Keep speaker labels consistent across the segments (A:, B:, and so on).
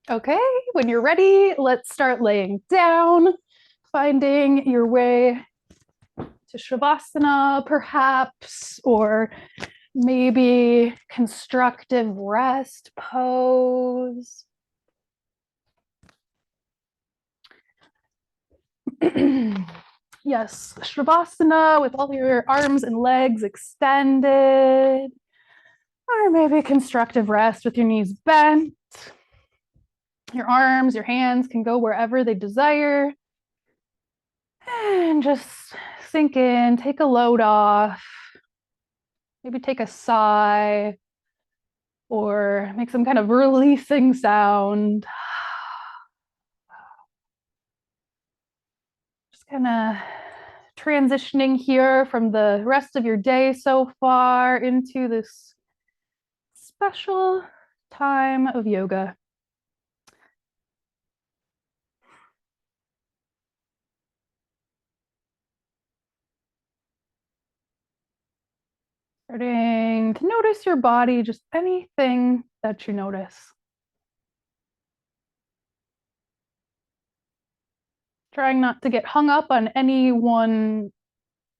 A: Okay, when you're ready, let's start laying down, finding your way to Shavasana, perhaps, or maybe constructive rest pose. Yes, Shavasana with all your arms and legs extended, or maybe constructive rest with your knees bent. Your arms, your hands can go wherever they desire. And just sink in, take a load off, maybe take a sigh or make some kind of releasing sound. Just kind of transitioning here from the rest of your day so far into this special time of yoga. Starting to notice your body, just anything that you notice. Trying not to get hung up on any one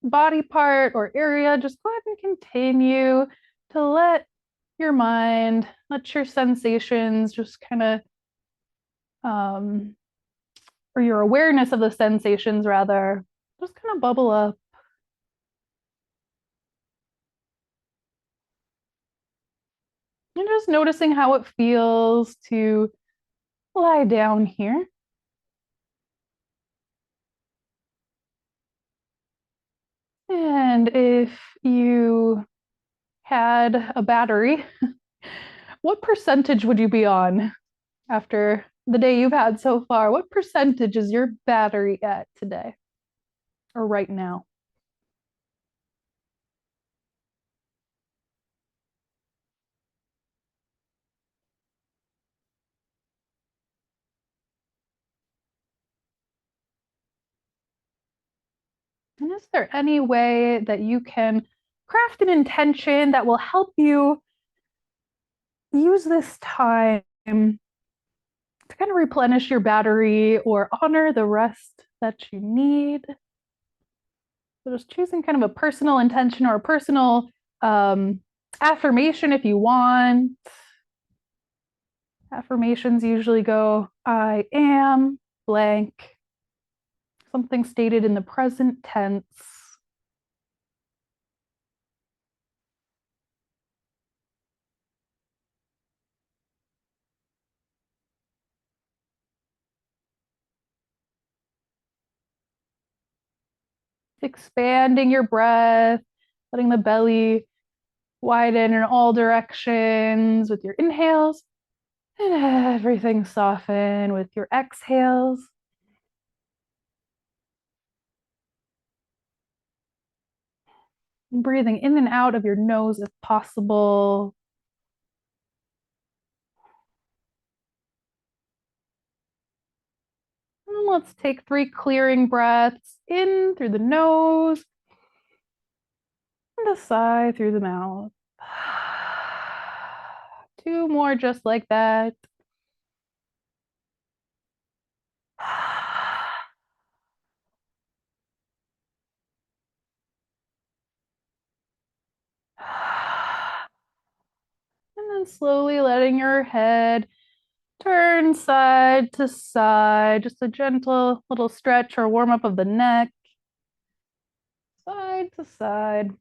A: body part or area. Just go ahead and continue to let your mind, let your sensations just kind of, or your awareness of the sensations rather, just kind of bubble up. And just noticing how it feels to lie down here. And if you had a battery, what percentage would you be on after the day you've had so far? What percentage is your battery at today or right now? And is there any way that you can craft an intention that will help you use this time to kind of replenish your battery or honor the rest that you need? So just choosing kind of a personal intention or a personal affirmation if you want. Affirmations usually go, I am blank, something stated in the present tense. Expanding your breath, letting the belly widen in all directions with your inhales, and everything soften with your exhales. Breathing in and out of your nose if possible. And let's take 3 clearing breaths in through the nose and a sigh through the mouth. 2 more just like that. And then slowly letting your head turn side to side, just a gentle little stretch or warm up of the neck, side to side.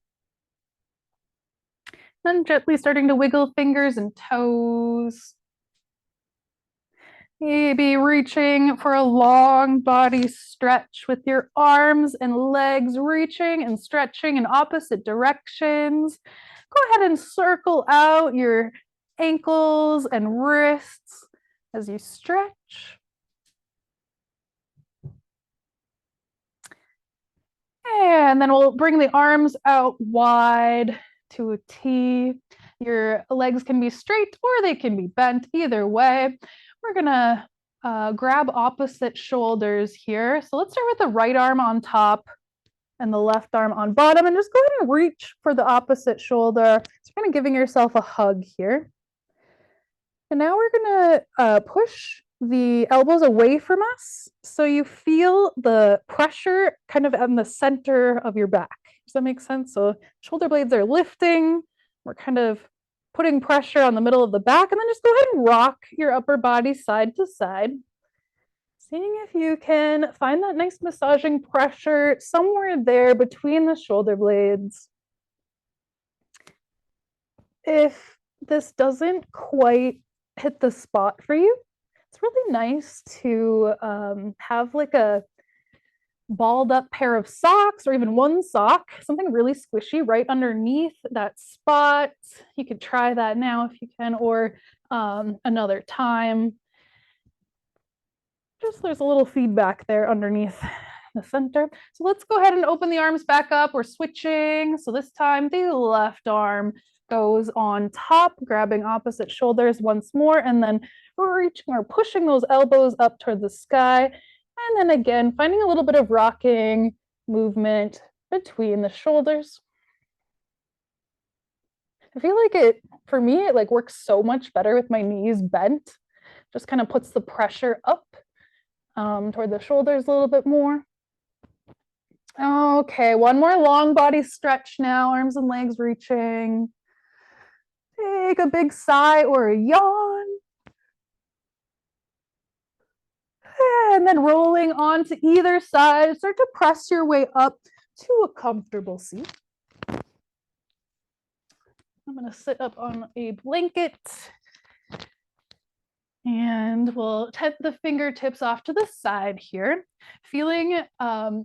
A: Then gently starting to wiggle fingers and toes. Maybe reaching for a long body stretch with your arms and legs reaching and stretching in opposite directions. Go ahead and circle out your ankles and wrists as you stretch. And then we'll bring the arms out wide to a T. Your legs can be straight or they can be bent, either way. We're gonna grab opposite shoulders here. So let's start with the right arm on top and the left arm on bottom, and just go ahead and reach for the opposite shoulder. So kind of giving yourself a hug here. And now we're gonna push the elbows away from us so you feel the pressure kind of in the center of your back. Does that make sense? So shoulder blades are lifting. We're kind of putting pressure on the middle of the back, and then just go ahead and rock your upper body side to side. Seeing if you can find that nice massaging pressure somewhere there between the shoulder blades. If this doesn't quite hit the spot for you, it's really nice to have like a balled up pair of socks or even one sock, something really squishy right underneath that spot. You could try that now if you can, or another time. Just there's a little feedback there underneath the center. So let's go ahead and open the arms back up. We're switching. So this time the left arm goes on top, grabbing opposite shoulders once more, and then reaching or pushing those elbows up toward the sky. And then again, finding a little bit of rocking movement between the shoulders. I feel like it, for me, it like works so much better with my knees bent. Just kind of puts the pressure up toward the shoulders a little bit more. Okay, one more long body stretch now, arms and legs reaching. Take a big sigh or a yawn. And then rolling on to either side, start to press your way up to a comfortable seat. I'm going to sit up on a blanket. And we'll tip the fingertips off to the side here, feeling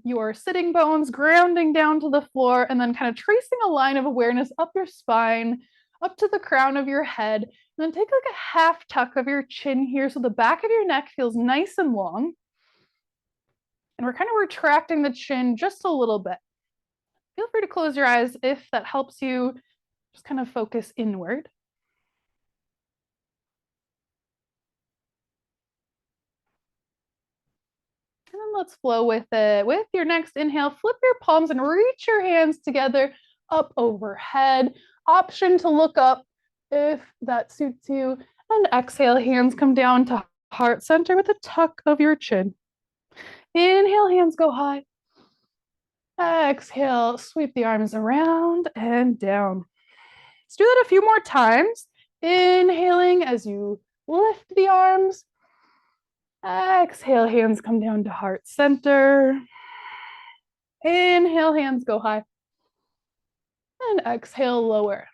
A: your sitting bones grounding down to the floor, and then kind of tracing a line of awareness up your spine, up to the crown of your head. And then take like a half tuck of your chin here so the back of your neck feels nice and long. And we're kind of retracting the chin just a little bit. Feel free to close your eyes if that helps you just kind of focus inward. And then let's flow with it. With your next inhale, flip your palms and reach your hands together up overhead. Option to look up if that suits you. And exhale, hands come down to heart center with a tuck of your chin. Inhale, hands go high. Exhale, sweep the arms around and down. Let's do that a few more times. Inhaling as you lift the arms. Exhale, hands come down to heart center. Inhale, hands go high. And exhale, lower.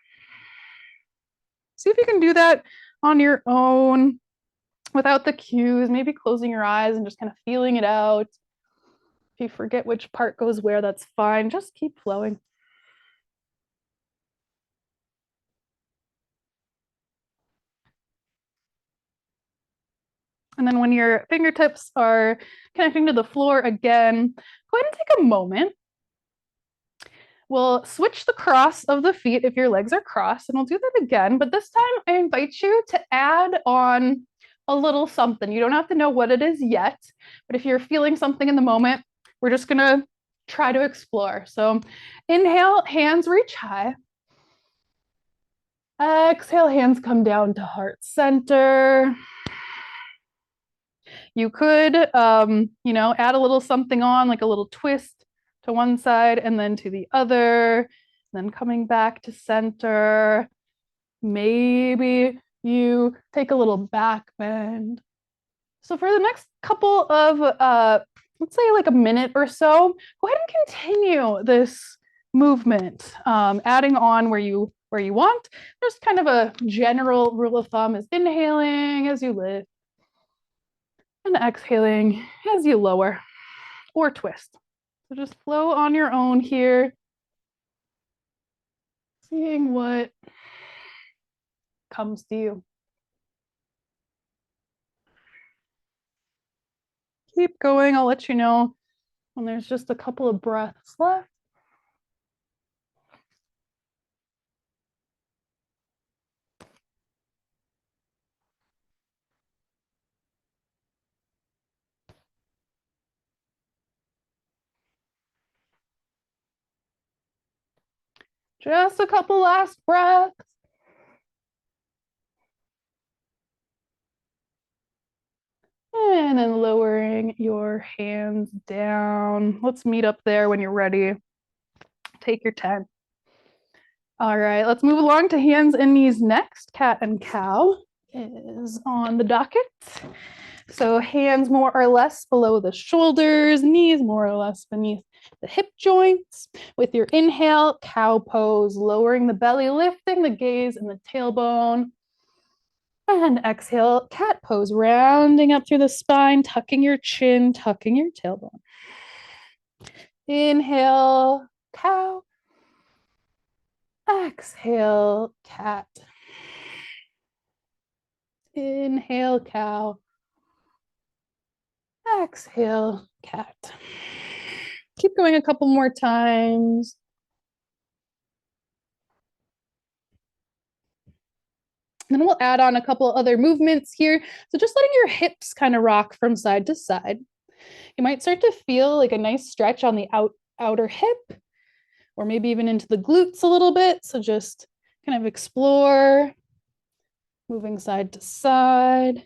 A: See if you can do that on your own without the cues, maybe closing your eyes and just kind of feeling it out. If you forget which part goes where, that's fine. Just keep flowing. And then when your fingertips are connecting to the floor again, go ahead and take a moment. We'll switch the cross of the feet if your legs are crossed, and we'll do that again. But this time I invite you to add on a little something. You don't have to know what it is yet, but if you're feeling something in the moment, we're just gonna try to explore. So inhale, hands reach high. Exhale, hands come down to heart center. You could, add a little something on, like a little twist to one side and then to the other, then coming back to center. Maybe you take a little back bend. So for the next couple of, let's say like a minute or so, go ahead and continue this movement, adding on where you want. Just kind of a general rule of thumb is inhaling as you lift and exhaling as you lower or twist. So just flow on your own here, seeing what comes to you. Keep going. I'll let you know when there's just a couple of breaths left. Just a couple last breaths. And then lowering your hands down. Let's meet up there when you're ready. Take your time. All right, let's move along to hands and knees next. Cat and cow is on the docket. So hands more or less below the shoulders, knees more or less beneath the hip joints. With your inhale, cow pose, lowering the belly, lifting the gaze and the tailbone. And exhale, cat pose, rounding up through the spine, tucking your chin, tucking your tailbone. Inhale, cow. Exhale, cat. Inhale, cow. Exhale, cat. Keep going a couple more times. And then we'll add on a couple other movements here. So just letting your hips kind of rock from side to side. You might start to feel like a nice stretch on the outer hip, or maybe even into the glutes a little bit. So just kind of explore, moving side to side.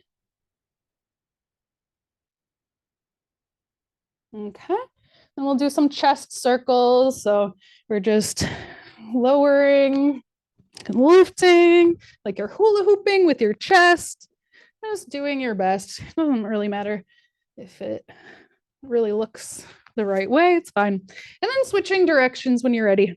A: Okay, and we'll do some chest circles. So we're just lowering and lifting, like you're hula hooping with your chest, just doing your best. It doesn't really matter if it really looks the right way, it's fine. And then switching directions when you're ready.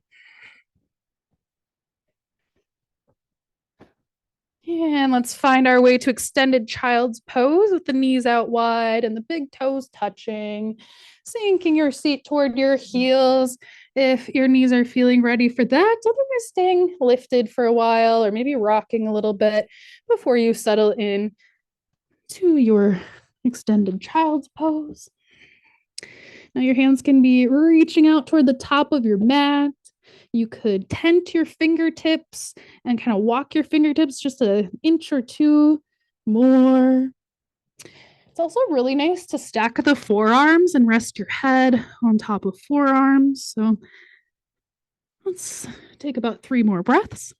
A: And let's find our way to extended child's pose with the knees out wide and the big toes touching, sinking your seat toward your heels. If your knees are feeling ready for that, otherwise staying lifted for a while or maybe rocking a little bit before you settle in to your extended child's pose. Now your hands can be reaching out toward the top of your mat. You could tent your fingertips and kind of walk your fingertips just an inch or two more. It's also really nice to stack the forearms and rest your head on top of forearms. So let's take about 3 more breaths.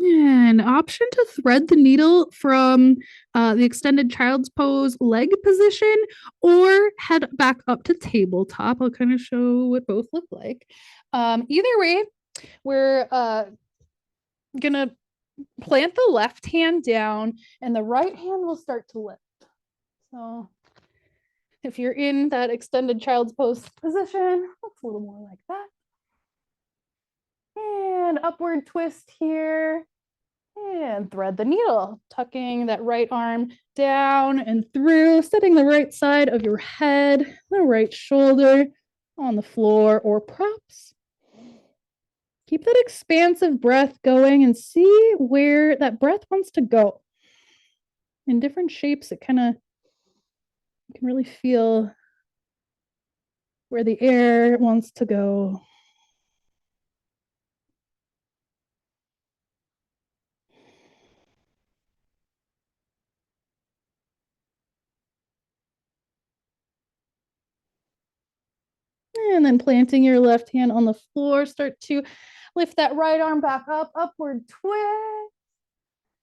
A: An option to thread the needle from the extended child's pose leg position or head back up to tabletop. I'll kind of show what both look like. Either way, we're gonna plant the left hand down and the right hand will start to lift. So if you're in that extended child's pose position, looks a little more like that. And upward twist here. And thread the needle, tucking that right arm down and through, setting the right side of your head, the right shoulder on the floor or props. Keep that expansive breath going and see where that breath wants to go. In different shapes, it kind of, you can really feel where the air wants to go. And then planting your left hand on the floor, start to lift that right arm back up, upward twist,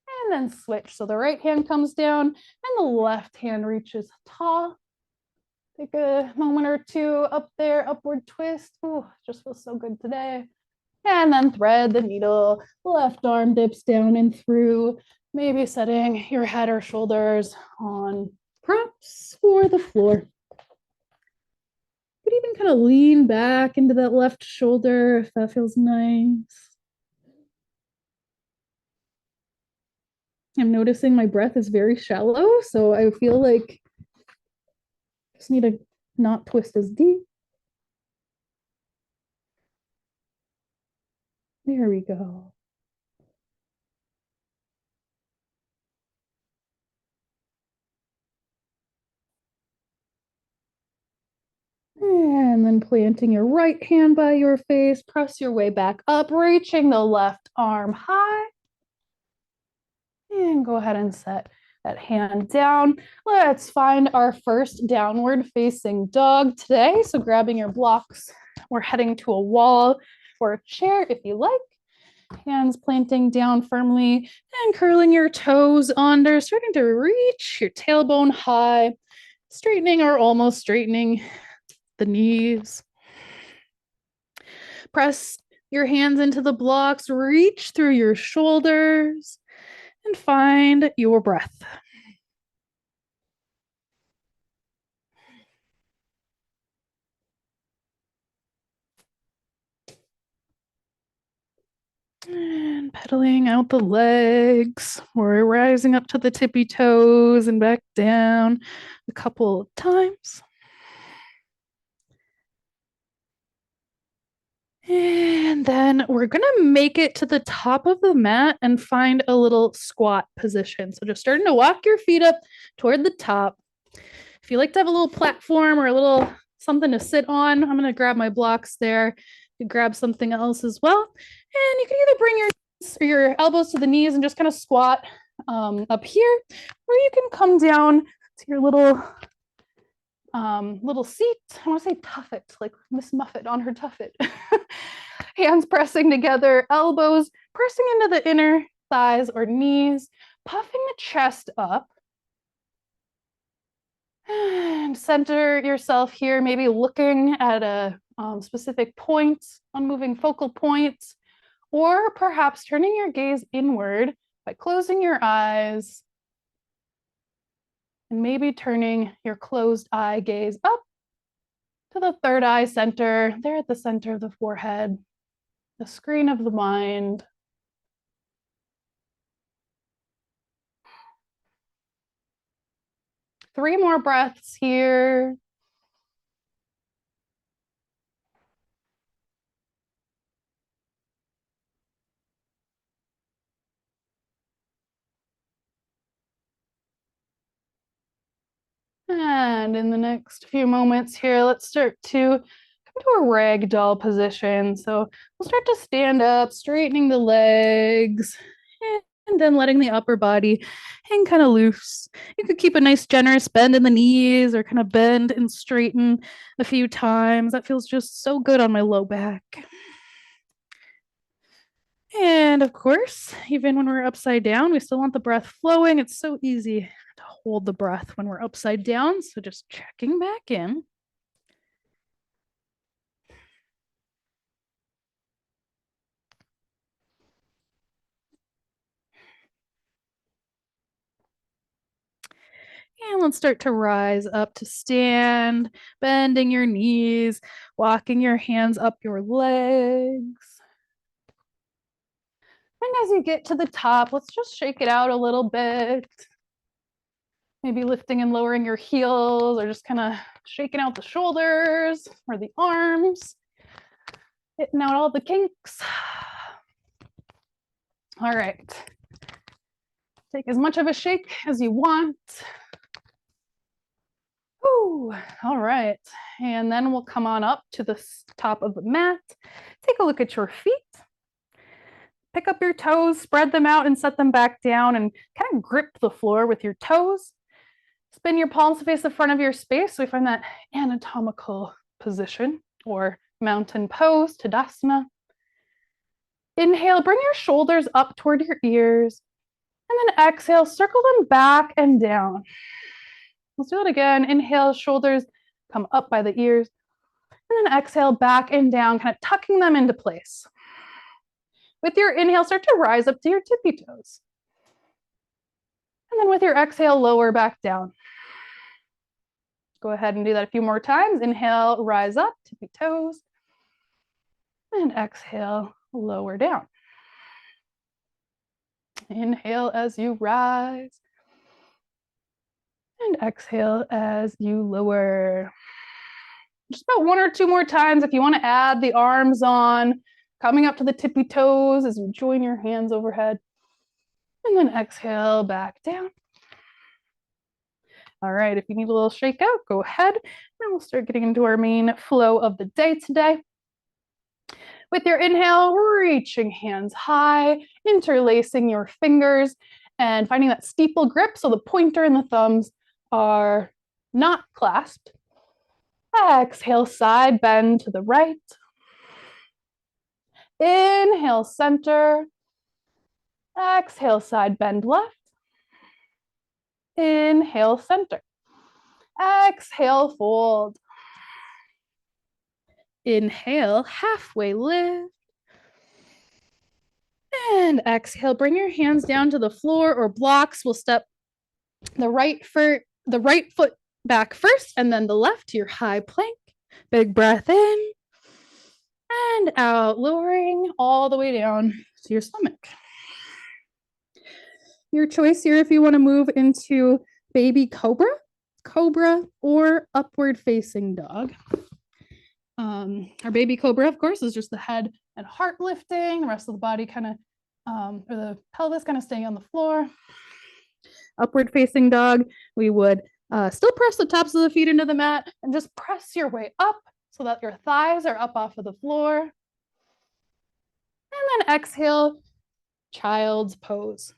A: and then switch. So the right hand comes down and the left hand reaches tall. Take a moment or two up there, upward twist. Ooh, just feels so good today. And then thread the needle, left arm dips down and through, maybe setting your head or shoulders on props or the floor. You could even kind of lean back into that left shoulder if that feels nice. I'm noticing my breath is very shallow, so I feel like I just need to not twist as deep. There we go. And then planting your right hand by your face, press your way back up, reaching the left arm high. And go ahead and set that hand down. Let's find our first downward facing dog today. So grabbing your blocks, we're heading to a wall or a chair if you like. Hands planting down firmly and curling your toes under, starting to reach your tailbone high, straightening or almost straightening the knees. Press your hands into the blocks, reach through your shoulders, and find your breath. And pedaling out the legs. We're rising up to the tippy toes and back down a couple of times. And then we're going to make it to the top of the mat and find a little squat position. So just starting to walk your feet up toward the top. If you like to have a little platform or a little something to sit on, I'm going to grab my blocks there. You grab something else as well. And you can either bring your elbows to the knees and just kind of squat up here, or you can come down to your little seat. I want to say tuffet, like Miss Muffet on her tuffet. Hands pressing together, elbows pressing into the inner thighs or knees, puffing the chest up. And center yourself here, maybe looking at a specific point, unmoving focal point, or perhaps turning your gaze inward by closing your eyes and maybe turning your closed eye gaze up to the third eye center, there at the center of the forehead, the screen of the mind. Three more breaths here. And in the next few moments here, let's start to come to a ragdoll position. So we'll start to stand up, straightening the legs, and then letting the upper body hang kind of loose. You could keep a nice generous bend in the knees or kind of bend and straighten a few times. That feels just so good on my low back. And of course, even when we're upside down, we still want the breath flowing. It's so easy to hold the breath when we're upside down. So just checking back in. And let's start to rise up to stand, bending your knees, walking your hands up your legs. And as you get to the top, let's just shake it out a little bit. Maybe lifting and lowering your heels or just kind of shaking out the shoulders or the arms. Hitting out all the kinks. All right. Take as much of a shake as you want. Ooh, all right. And then we'll come on up to the top of the mat. Take a look at your feet. Pick up your toes, spread them out and set them back down and kind of grip the floor with your toes. Spin your palms to face the front of your space. So we find that anatomical position or mountain pose, Tadasana. Inhale, bring your shoulders up toward your ears. And then exhale, circle them back and down. Let's do it again. Inhale, shoulders come up by the ears. And then exhale, back and down, kind of tucking them into place. With your inhale, start to rise up to your tippy toes. And then with your exhale, lower back down. Go ahead and do that a few more times. Inhale, rise up, tippy toes. And exhale, lower down. Inhale as you rise. And exhale as you lower. Just about one or two more times if you want to add the arms on, coming up to the tippy toes as you join your hands overhead. And then exhale back down. All right, if you need a little shake out, go ahead. And we'll start getting into our main flow of the day today. With your inhale, reaching hands high, interlacing your fingers, And finding that steeple grip, so the pointer and the thumbs are not clasped. Exhale, side bend to the right. Inhale, center. Exhale, side bend left. Inhale, center. Exhale, fold. Inhale, halfway lift. And exhale, bring your hands down to the floor or blocks. We'll step the right foot back first and then the left to your high plank. Big breath in and out, lowering all the way down to your stomach. Your choice here if you want to move into baby cobra, or upward facing dog. Our baby cobra, of course, is just the head and heart lifting, the rest of the body kind of, or the pelvis kind of staying on the floor. Upward facing dog, we would still press the tops of the feet into the mat and just press your way up so that your thighs are up off of the floor. And then exhale, child's pose.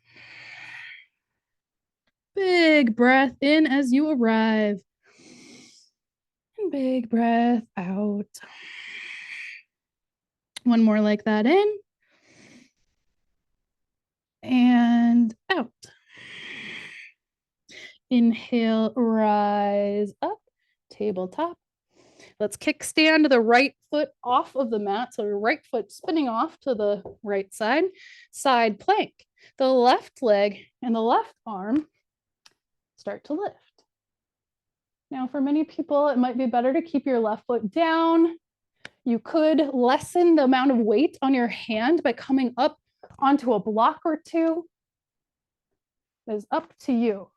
A: Big breath in as you arrive. And big breath out. One more like that in. And out. Inhale, rise up, tabletop. Let's kickstand the right foot off of the mat. So your right foot spinning off to the right side, side plank. The left leg and the left arm start to lift. Now, for many people, it might be better to keep your left foot down. You could lessen the amount of weight on your hand by coming up onto a block or two. It is up to you.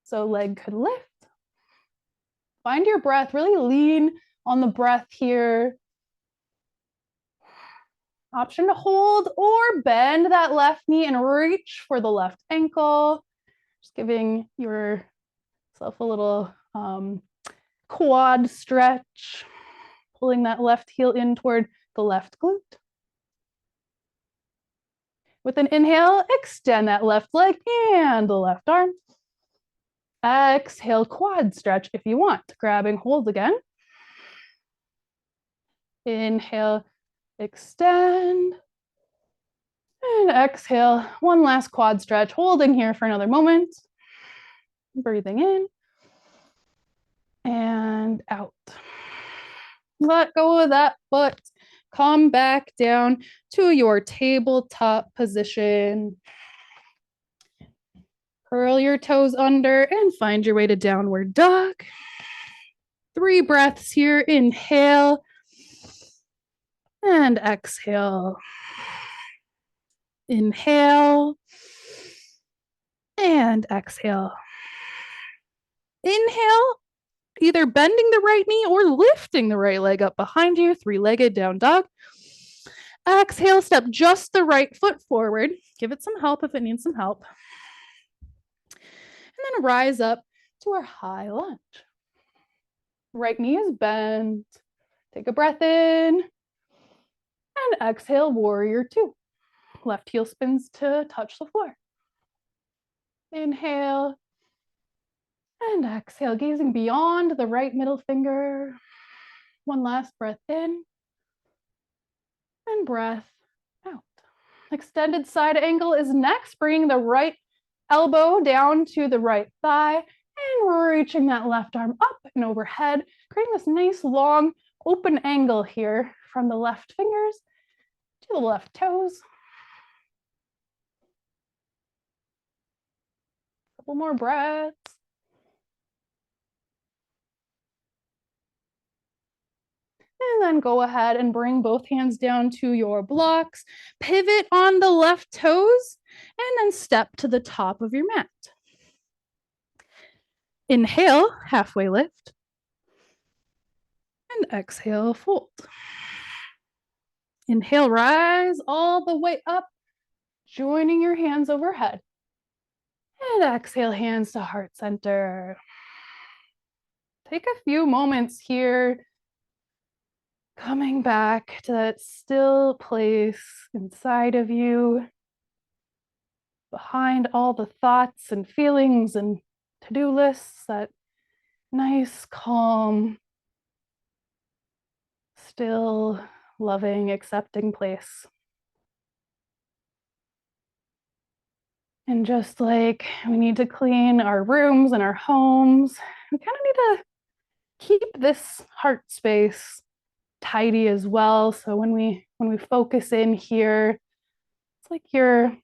A: So leg could lift. Find your breath, really lean on the breath here. Option to hold or bend that left knee and reach for the left ankle. Just giving yourself a little quad stretch, pulling that left heel in toward the left glute. With an inhale, extend that left leg and the left arm. Exhale, quad stretch if you want. Grabbing hold again. Inhale, extend. And exhale, one last quad stretch, holding here for another moment. Breathing in and out. Let go of that foot. Come back down to your tabletop position. Curl your toes under and find your way to downward dog. 3 breaths here. Inhale and exhale. Inhale and exhale. Inhale, either bending the right knee or lifting the right leg up behind you, 3-legged down dog. Exhale, step just the right foot forward. Give it some help if it needs some help. And then rise up to our high lunge. Right knee is bent. Take a breath in. And exhale, warrior 2. Left heel spins to touch the floor. Inhale. And exhale, gazing beyond the right middle finger. One last breath in. And breath out. Extended side angle is next. Bringing the right elbow down to the right thigh and reaching that left arm up and overhead, creating this nice long open angle here from the left fingers to the left toes. Couple more breaths. And then go ahead and bring both hands down to your blocks. Pivot on the left toes and then step to the top of your mat. Inhale, halfway lift. And exhale, fold. Inhale, rise all the way up, joining your hands overhead. And exhale, hands to heart center. Take a few moments here, coming back to that still place inside of you. behind all the thoughts and feelings and to-do lists, that nice, calm, still, loving, accepting place. And just like we need to clean our rooms and our homes, we kind of need to keep this heart space tidy as well. So when we focus in here, it's like you're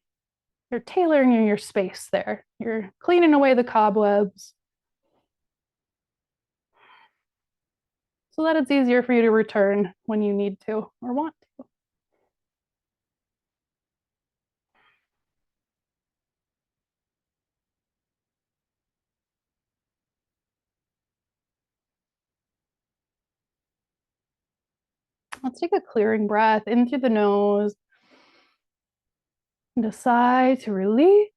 A: tailoring your space there. You're cleaning away the cobwebs so that it's easier for you to return when you need to or want to. Let's take a clearing breath in through the nose and decide to release.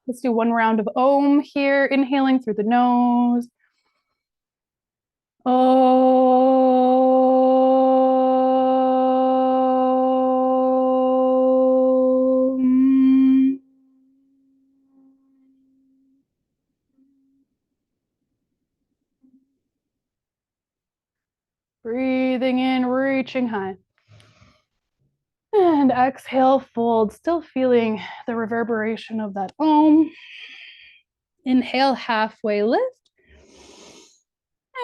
A: Let's do one round of Om here, inhaling through the nose. Om. Breathing in, reaching high. And exhale, fold, still feeling the reverberation of that Om. Inhale, halfway lift.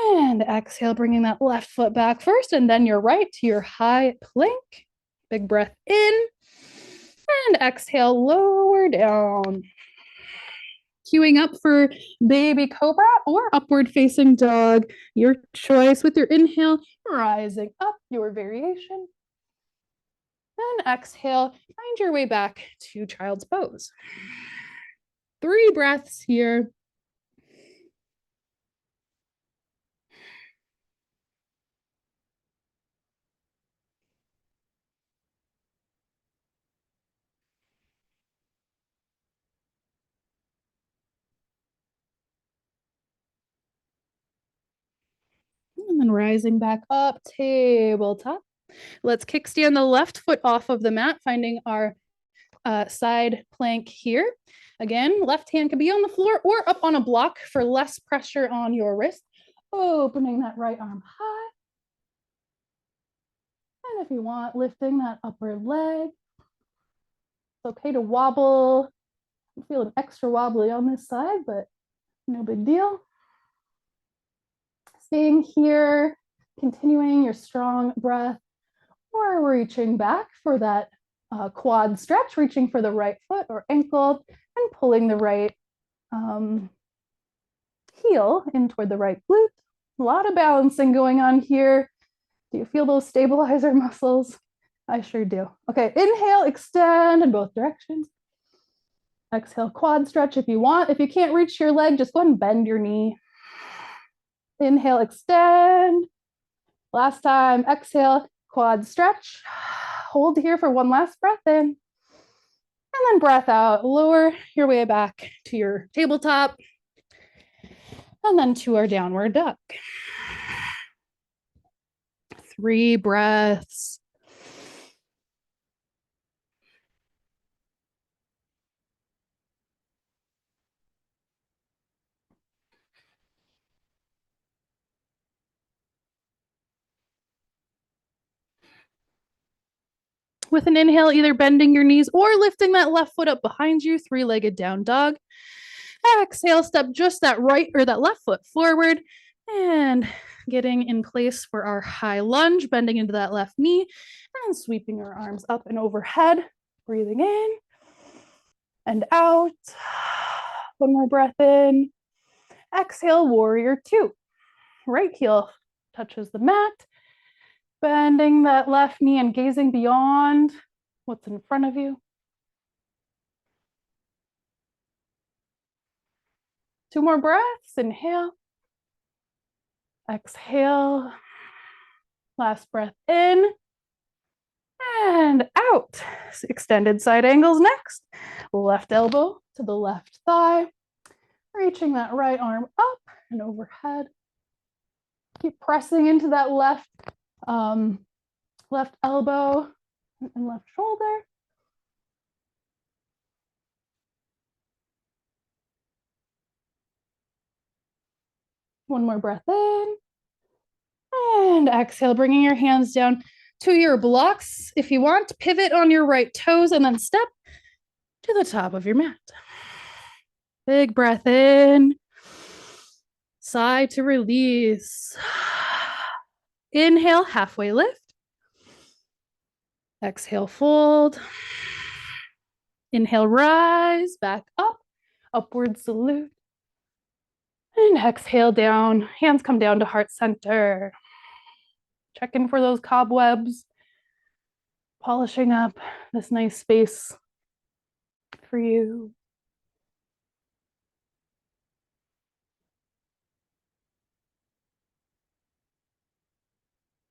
A: And exhale, bringing that left foot back first, and then your right to your high plank. Big breath in. And exhale, lower down. Queuing up for baby cobra or upward facing dog. Your choice with your inhale, rising up, your variation. And exhale, find your way back to child's pose. 3 breaths here. And then rising back up, tabletop. Let's kickstand the left foot off of the mat, finding our side plank here. Again, left hand can be on the floor or up on a block for less pressure on your wrist. Opening that right arm high. And if you want, lifting that upper leg. It's okay to wobble. I'm feeling extra wobbly on this side, but no big deal. Staying here, continuing your strong breath, or reaching back for that quad stretch, reaching for the right foot or ankle and pulling the right heel in toward the right glute. A lot of balancing going on here. Do you feel those stabilizer muscles? I sure do. Okay, inhale, extend in both directions. Exhale, quad stretch if you want. If you can't reach your leg, just go ahead and bend your knee. Inhale, extend. Last time, exhale, quad stretch. Hold here for one last breath in. And then breath out, lower your way back to your tabletop. And then to our downward dog. 3 breaths. With an inhale, either bending your knees or lifting that left foot up behind you, 3-legged down dog. Exhale, step just that right or that left foot forward and getting in place for our high lunge, bending into that left knee and sweeping our arms up and overhead. Breathing in and out. One more breath in. Exhale, warrior 2. Right heel touches the mat. Bending that left knee and gazing beyond what's in front of you. 2 more breaths. Inhale. Exhale. Last breath in. And out. Extended side angles next. Left elbow to the left thigh. Reaching that right arm up and overhead. Keep pressing into that left elbow and left shoulder. One more breath in. And exhale, bringing your hands down to your blocks. If you want, pivot on your right toes and then step to the top of your mat. Big breath in. Sigh to release. Inhale, halfway lift. Exhale, fold. Inhale, rise, back up, upward salute. And exhale down, hands come down to heart center. Check in for those cobwebs, polishing up this nice space for you.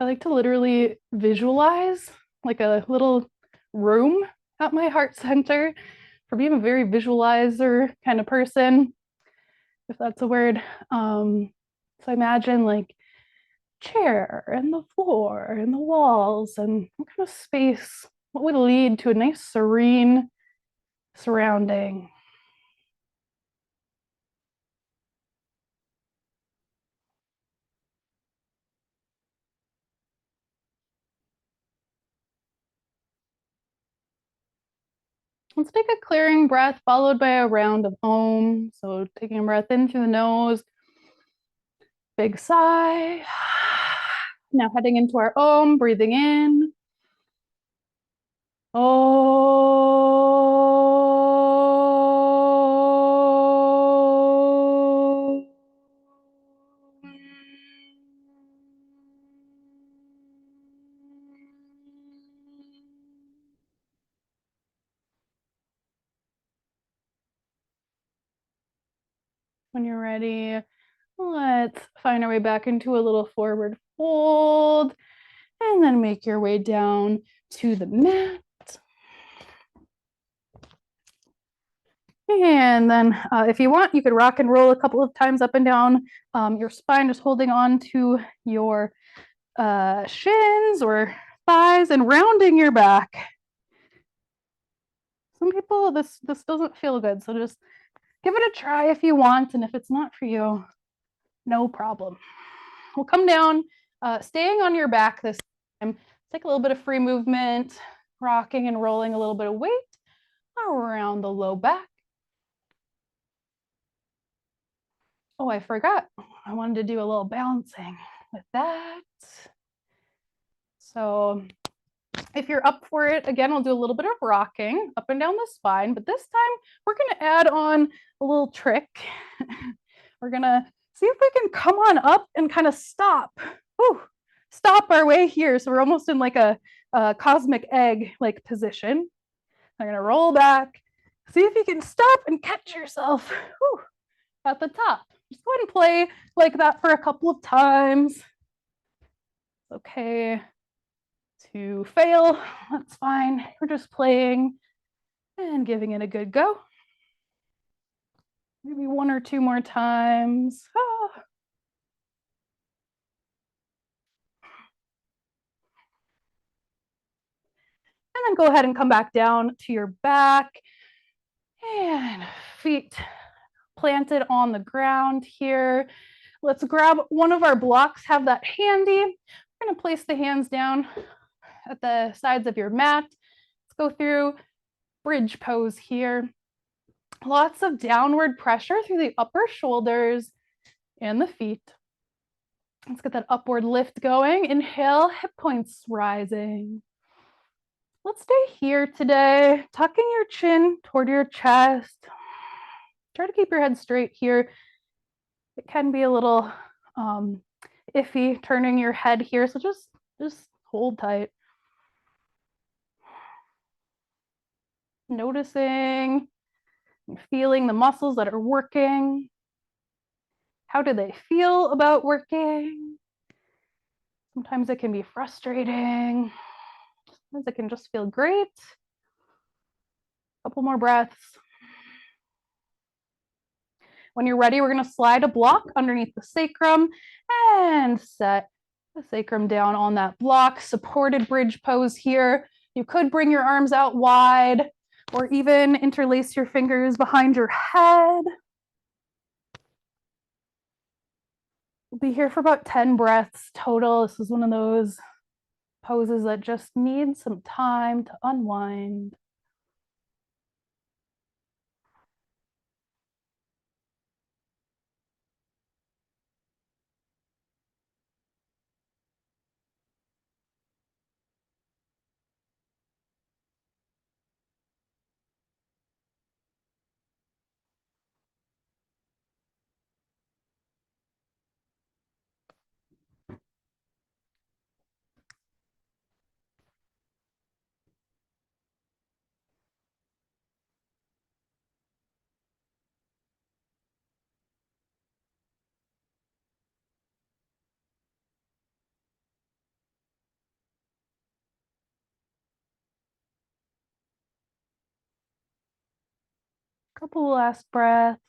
A: I like to literally visualize like a little room at my heart center. For me, I'm a very visualizer kind of person, if that's a word. So imagine like chair and the floor and the walls and what kind of space, what would lead to a nice serene surrounding. Let's take a clearing breath followed by a round of Om. So taking a breath in through the nose, big sigh. Now heading into our Om, breathing in. Om. When you're ready, let's find our way back into a little forward fold and then make your way down to the mat. And then if you want, you could rock and roll a couple of times up and down your spine, just holding on to your shins or thighs and rounding your back. Some people, this doesn't feel good, so just give it a try if you want, and if it's not for you, no problem. We'll come down, staying on your back this time. Take a little bit of free movement, rocking and rolling a little bit of weight around the low back. Oh, I forgot. I wanted to do a little balancing with that. So if you're up for it, again, we'll do a little bit of rocking up and down the spine, but this time we're going to add on a little trick. We're going to see if we can come on up and kind of stop. Whew, stop our way here. So we're almost in like a cosmic egg like position. I'm going to roll back. See if you can stop and catch yourself at the top. Just go ahead and play like that for a couple of times. It's okay to fail. That's fine. We're just playing and giving it a good go. Maybe one or two more times. And then go ahead and come back down to your back and feet planted on the ground here. Let's grab one of our blocks, have that handy. We're going to place the hands down at the sides of your mat. Let's go through bridge pose here. Lots of downward pressure through the upper shoulders and the feet. Let's get that upward lift going. Inhale, hip points rising. Let's stay here today, tucking your chin toward your chest. Try to keep your head straight here. It can be a little iffy turning your head here, so just hold tight. Noticing and feeling the muscles that are working. How do they feel about working? Sometimes it can be frustrating. Sometimes it can just feel great. A couple more breaths. When you're ready, we're going to slide a block underneath the sacrum and set the sacrum down on that block. Supported bridge pose here. You could bring your arms out wide or even interlace your fingers behind your head. We'll be here for about 10 breaths total. This is one of those poses that just need some time to unwind. Couple last breaths.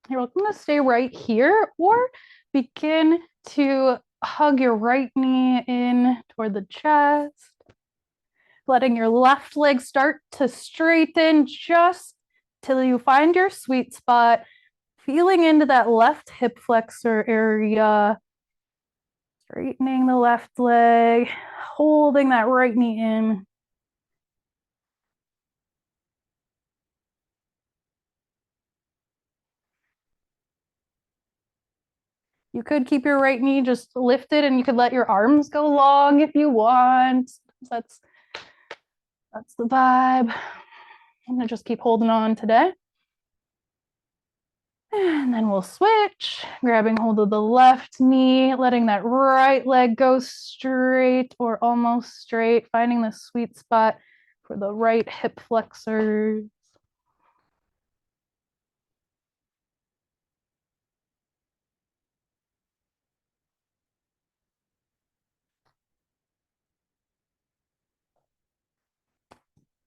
A: You're welcome to stay right here or begin to hug your right knee in toward the chest, letting your left leg start to straighten just till you find your sweet spot, feeling into that left hip flexor area, straightening the left leg, holding that right knee in. You could keep your right knee just lifted and you could let your arms go long if you want. That's the vibe. I'm gonna just keep holding on today. And then we'll switch, grabbing hold of the left knee, letting that right leg go straight or almost straight, finding the sweet spot for the right hip flexors.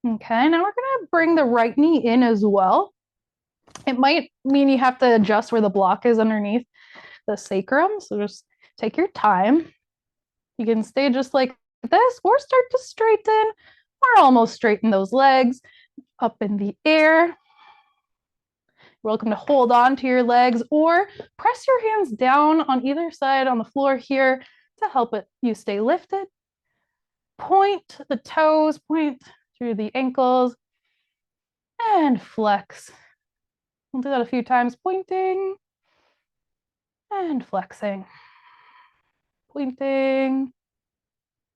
A: Okay, now we're gonna bring the right knee in as well. It might mean you have to adjust where the block is underneath the sacrum, so just take your time. You can stay just like this or start to straighten or almost straighten those legs up in the air. You're welcome to hold on to your legs or press your hands down on either side on the floor here to help you stay lifted. Point the toes, point through the ankles, and flex. We'll do that a few times, pointing and flexing, pointing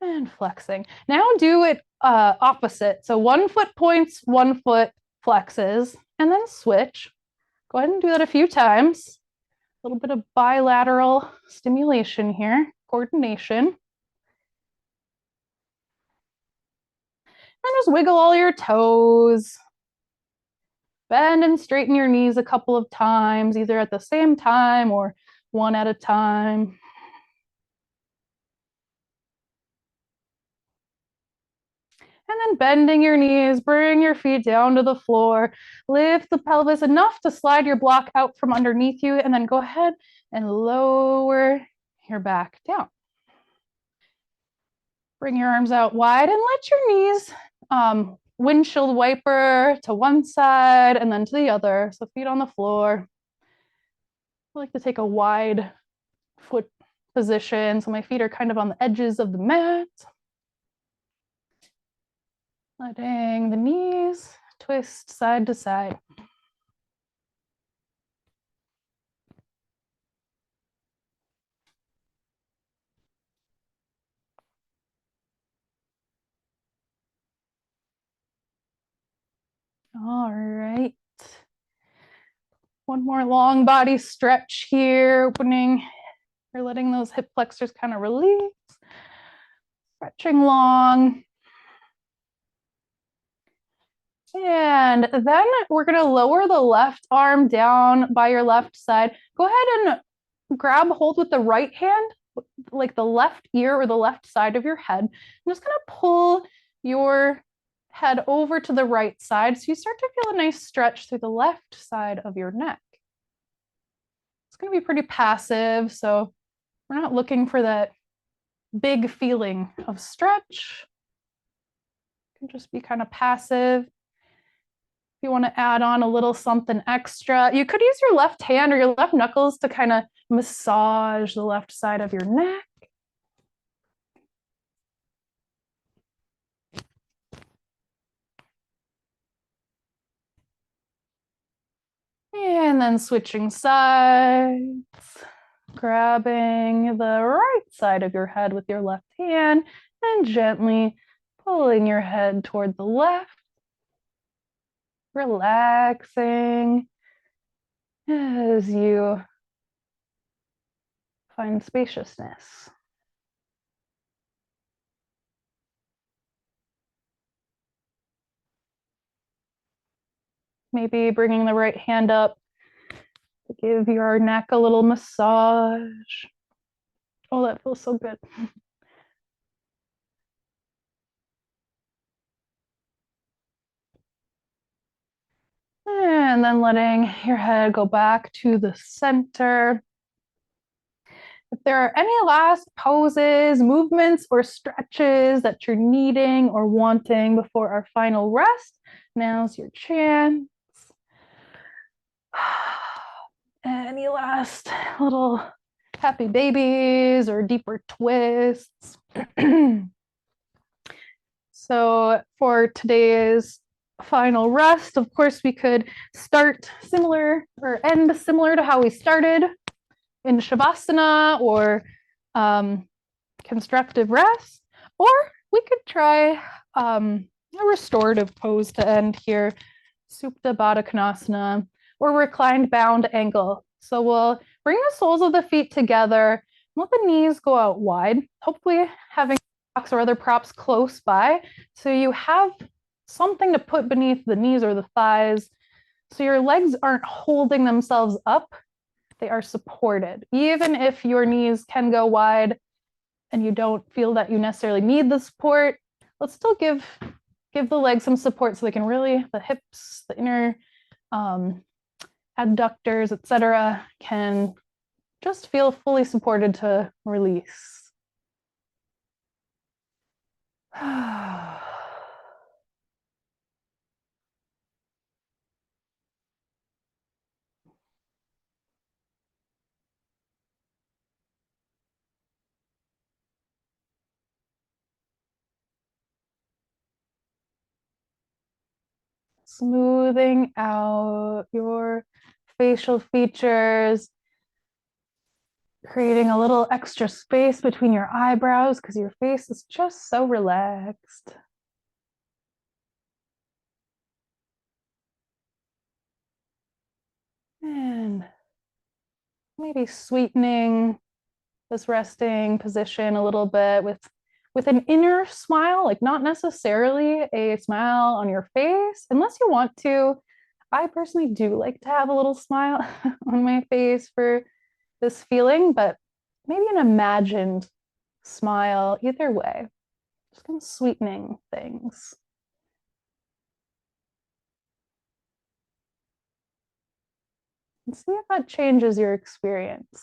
A: and flexing. Now do it opposite. So 1 foot points, 1 foot flexes, and then switch. Go ahead and do that a few times. A little bit of bilateral stimulation here, coordination. And just wiggle all your toes. Bend and straighten your knees a couple of times, either at the same time or one at a time. And then bending your knees, bring your feet down to the floor, lift the pelvis enough to slide your block out from underneath you, and then go ahead and lower your back down. Bring your arms out wide and let your knees windshield wiper to one side and then to the other. So feet on the floor. I like to take a wide foot position, so my feet are kind of on the edges of the mat. Letting the knees twist side to side. All right. One more long body stretch here, opening or letting those hip flexors kind of release. Stretching long. And then we're going to lower the left arm down by your left side. Go ahead and grab hold with the right hand, like the left ear or the left side of your head. I'm just going to pull your head over to the right side so you start to feel a nice stretch through the left side of your neck. It's going to be pretty passive, so we're not looking for that big feeling of stretch. It can just be kind of passive. you want to add on a little something extra, you could use your left hand or your left knuckles to kind of massage the left side of your neck. And then switching sides, grabbing the right side of your head with your left hand and gently pulling your head toward the left, relaxing as you find spaciousness. Maybe bringing the right hand up to give your neck a little massage. Oh, that feels so good. And then letting your head go back to the center. If there are any last poses, movements, or stretches that you're needing or wanting before our final rest, now's your chance. Any last little happy babies or deeper twists? So for today's final rest, of course, we could start similar or end similar to how we started in Shavasana or constructive rest, or we could try a restorative pose to end here, Supta Baddha Konasana, or reclined bound angle. So we'll bring the soles of the feet together, let the knees go out wide, hopefully having blocks or other props close by, so you have something to put beneath the knees or the thighs, so your legs aren't holding themselves up, they are supported. Even if your knees can go wide and you don't feel that you necessarily need the support, let's still give the legs some support so they can really, the hips, the inner adductors, etc., can just feel fully supported to release. Smoothing out your facial features, creating a little extra space between your eyebrows because your face is just so relaxed. And maybe sweetening this resting position a little bit with an inner smile, like not necessarily a smile on your face, unless you want to. I personally do like to have a little smile on my face for this feeling, but maybe an imagined smile, either way, just kind of sweetening things. And see if that changes your experience.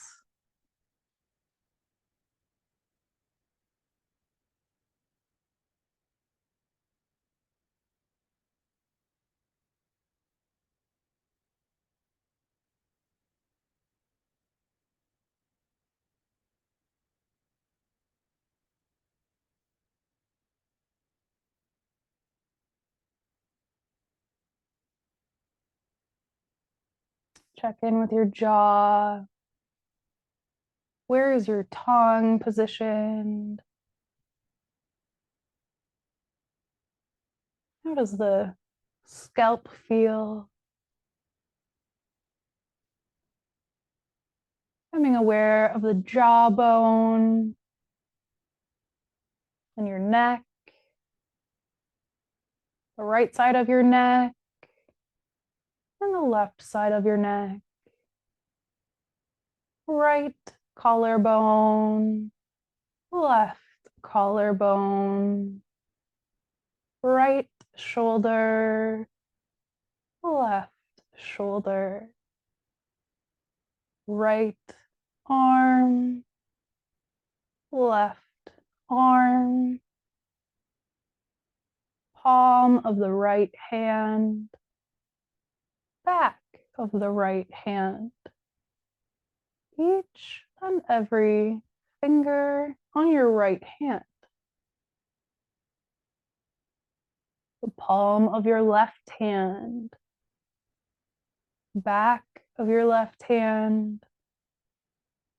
A: Check in with your jaw. Where is your tongue positioned? How does the scalp feel? Becoming aware of the jawbone and your neck, the right side of your neck, and the left side of your neck. Right collarbone, left collarbone, right shoulder, left shoulder, right arm, left arm, palm of the right hand, back of the right hand, each and every finger on your right hand, the palm of your left hand, back of your left hand,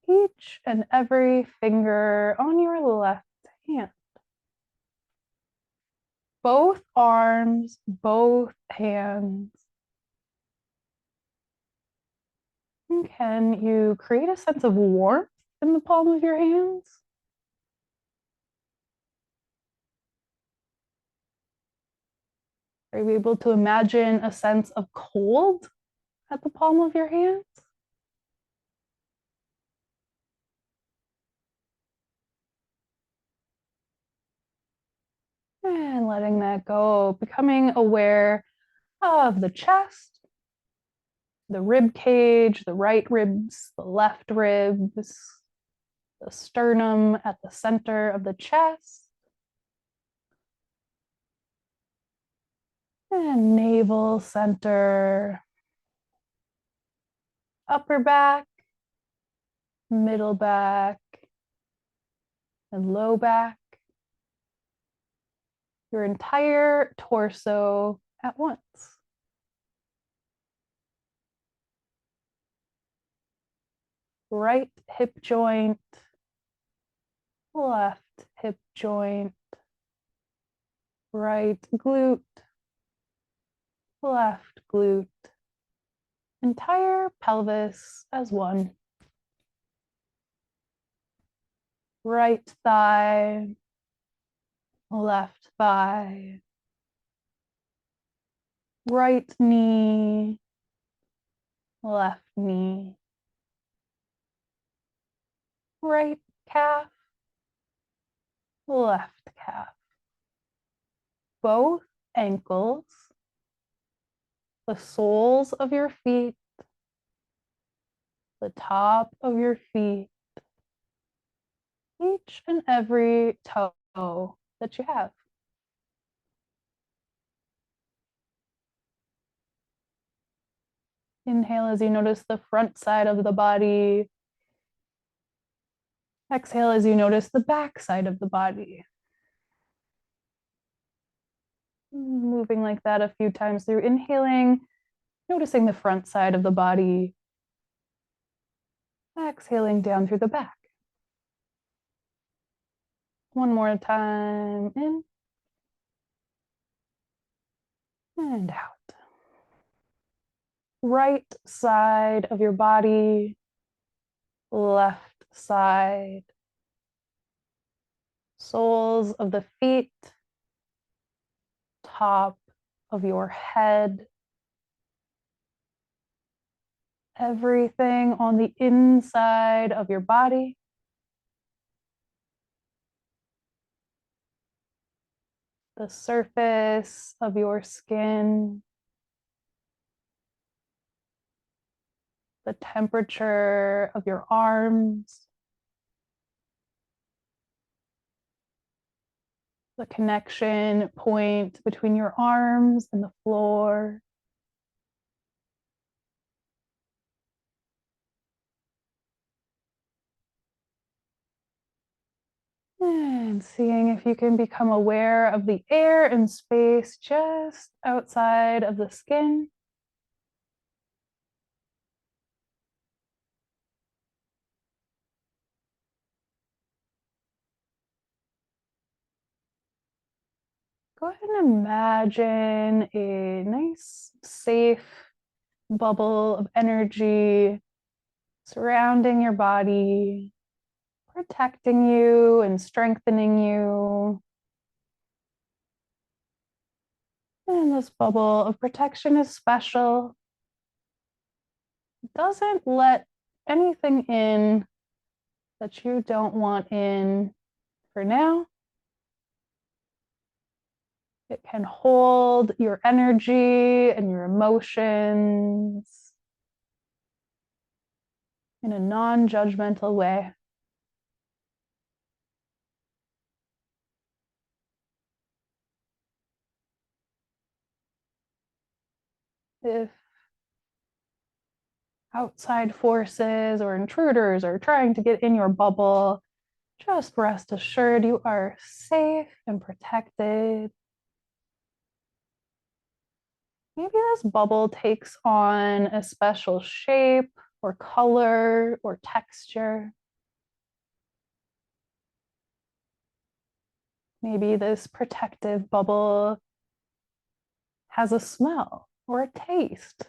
A: each and every finger on your left hand, both arms, both hands. And can you create a sense of warmth in the palm of your hands? Are you able to imagine a sense of cold at the palm of your hands? And letting that go, becoming aware of the chest, the rib cage, the right ribs, the left ribs, the sternum at the center of the chest, and navel center, upper back, middle back, and low back, your entire torso at once. Right hip joint, left hip joint, right glute, left glute, entire pelvis as one. Right thigh, left thigh, right knee, left knee, right calf, left calf, both ankles, the soles of your feet, the top of your feet, each and every toe that you have. Inhale as you notice the front side of the body. Exhale as you notice the back side of the body. Moving like that a few times through inhaling, noticing the front side of the body. Exhaling down through the back. One more time, in and out. Right side of your body, left side, soles of the feet, top of your head, everything on the inside of your body. The surface of your skin, the temperature of your arms, the connection point between your arms and the floor. And seeing if you can become aware of the air and space just outside of the skin. Go ahead and imagine a nice, safe bubble of energy surrounding your body, protecting you and strengthening you. And this bubble of protection is special. It doesn't let anything in that you don't want in for now. It can hold your energy and your emotions in a non-judgmental way. If outside forces or intruders are trying to get in your bubble, just rest assured you are safe and protected. Maybe this bubble takes on a special shape or color or texture. Maybe this protective bubble has a smell or a taste.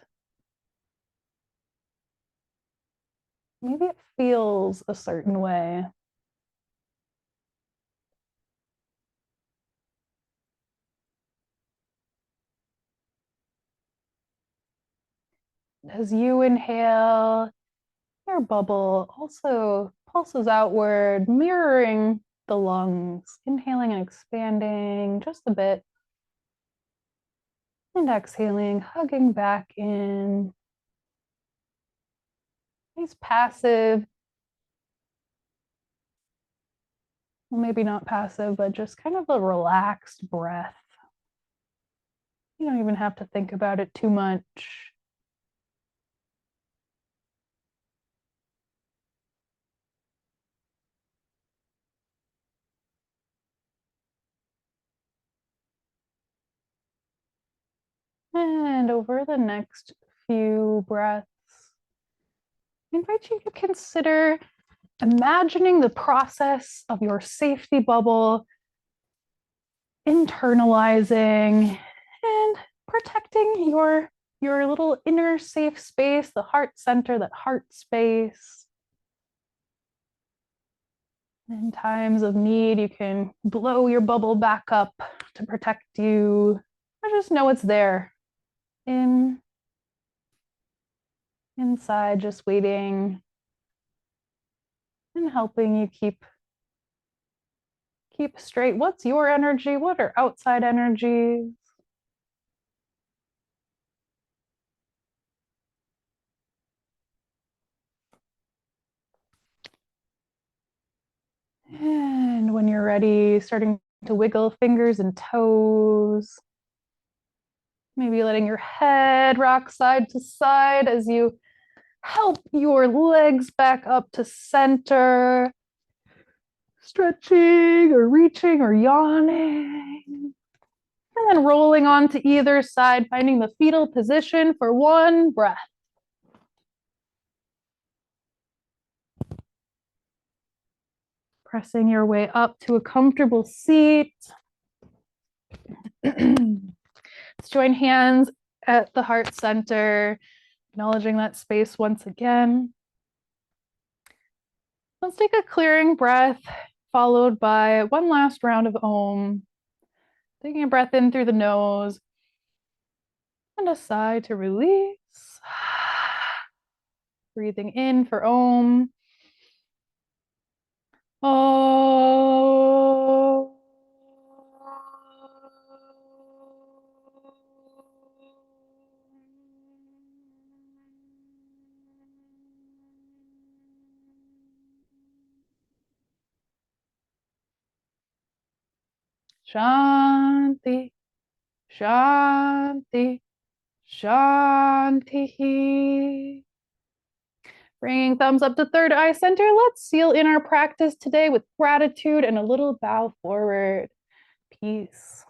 A: Maybe it feels a certain way. As you inhale, your bubble also pulses outward, mirroring the lungs, inhaling and expanding just a bit, and exhaling, hugging back in. Nice passive, well, maybe not passive, but just kind of a relaxed breath. You don't even have to think about it too much. And over the next few breaths, I invite you to consider imagining the process of your safety bubble, internalizing and protecting your little inner safe space, the heart center, that heart space. In times of need, you can blow your bubble back up to protect you, or just know it's there. Inside, just waiting and helping you keep straight. What's your energy? What are outside energies? And when you're ready, starting to wiggle fingers and toes. Maybe letting your head rock side to side as you help your legs back up to center. Stretching or reaching or yawning. And then rolling on to either side, finding the fetal position for one breath. Pressing your way up to a comfortable seat. Let's join hands at the heart center, acknowledging that space once again. Let's take a clearing breath, followed by one last round of Om. Taking a breath in through the nose and a sigh to release. Breathing in for Om. Oh. Shanti, Shanti, Shanti. Bringing thumbs up to third eye center. Let's seal in our practice today with gratitude and a little bow forward. Peace.